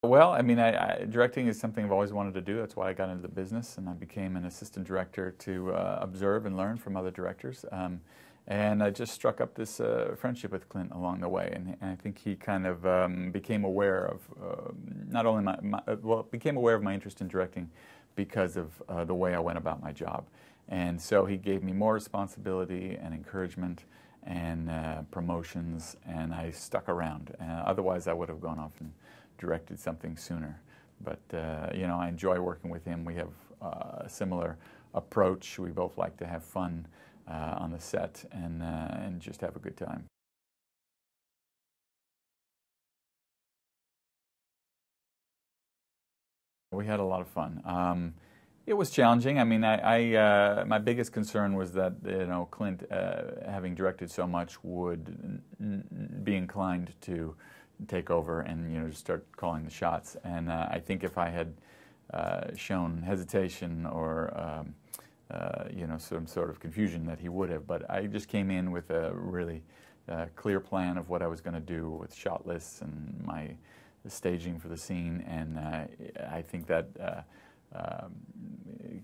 Well, I mean, directing is something I've always wanted to do. That's why I got into the business, and I became an assistant director to observe and learn from other directors. And I just struck up this friendship with Clint along the way, and I think he kind of became aware of not only became aware of my interest in directing because of the way I went about my job. And so he gave me more responsibility and encouragement and promotions, and I stuck around. Otherwise, I would have gone off and directed something sooner. But you know, I enjoy working with him. We have a similar approach. We both like to have fun on the set and just have a good time. We had a lot of fun. It was challenging. I mean, my biggest concern was that, you know, Clint, having directed so much, would be inclined to take over and, you know, just start calling the shots. And I think if I had shown hesitation or you know, some sort of confusion, that he would have. But I just came in with a really clear plan of what I was going to do with shot lists and my staging for the scene, and I think that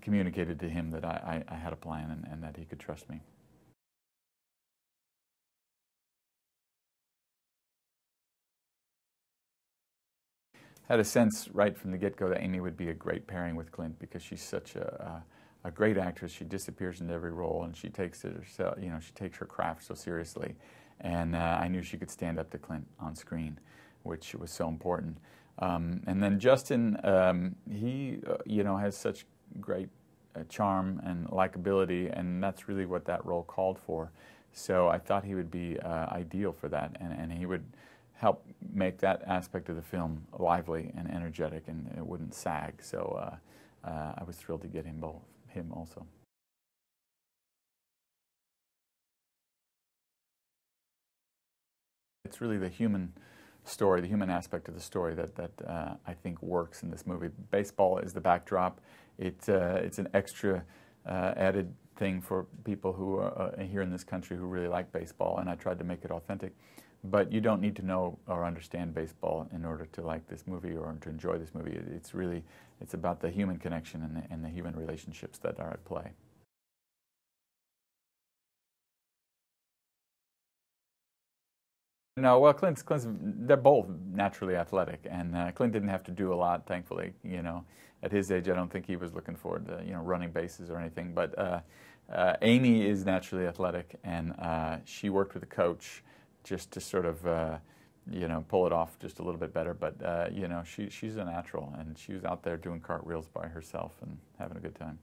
communicated to him that I had a plan and that he could trust me. Had a sense right from the get-go that Amy would be a great pairing with Clint, because she's such a great actress. She disappears into every role, and she takes it herself, you know, she takes her craft so seriously. And I knew she could stand up to Clint on screen, which was so important. And then Justin, he you know, has such great charm and likability, and that's really what that role called for. So I thought he would be ideal for that, and he would help make that aspect of the film lively and energetic, and it wouldn't sag. So I was thrilled to get him also. It's really the human story, the human aspect of the story that I think works in this movie. Baseball is the backdrop. It's an extra added thing for people who are here in this country who really like baseball, and I tried to make it authentic. But you don't need to know or understand baseball in order to like this movie or to enjoy this movie. It's about the human connection and the human relationships that are at play. No, well, Clint's they're both naturally athletic, and Clint didn't have to do a lot, thankfully. You know, at his age, I don't think he was looking forward to, you know, running bases or anything. But Amy is naturally athletic, and she worked with a coach just to sort of, you know, pull it off just a little bit better. But, you know, she's a natural, and she was out there doing cartwheels by herself and having a good time.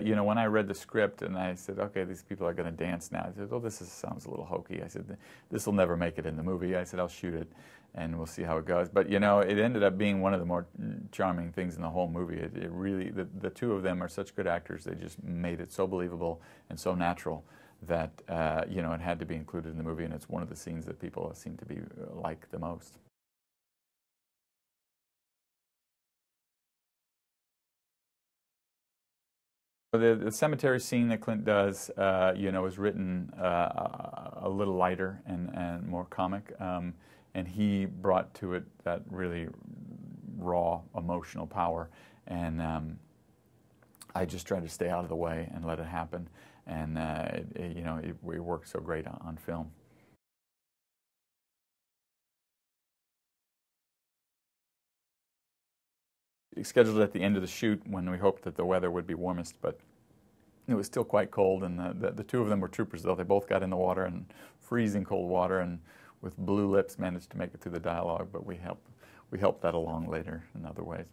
You know, when I read the script and I said, okay, these people are going to dance now, I said, oh, sounds a little hokey. I said, this will never make it in the movie. I said, I'll shoot it and we'll see how it goes. But, you know, it ended up being one of the more charming things in the whole movie. It really, the two of them are such good actors. They just made it so believable and so natural that, you know, it had to be included in the movie, and it's one of the scenes that people seem to be like the most. The cemetery scene that Clint does, you know, is written a little lighter and more comic, and he brought to it that really raw emotional power, and I just tried to stay out of the way and let it happen, and you know, it worked so great on film. Scheduled at the end of the shoot when we hoped that the weather would be warmest, but it was still quite cold, and the two of them were troopers, though. They both got in the water, and freezing cold water, and with blue lips managed to make it through the dialogue, but we helped that along later in other ways.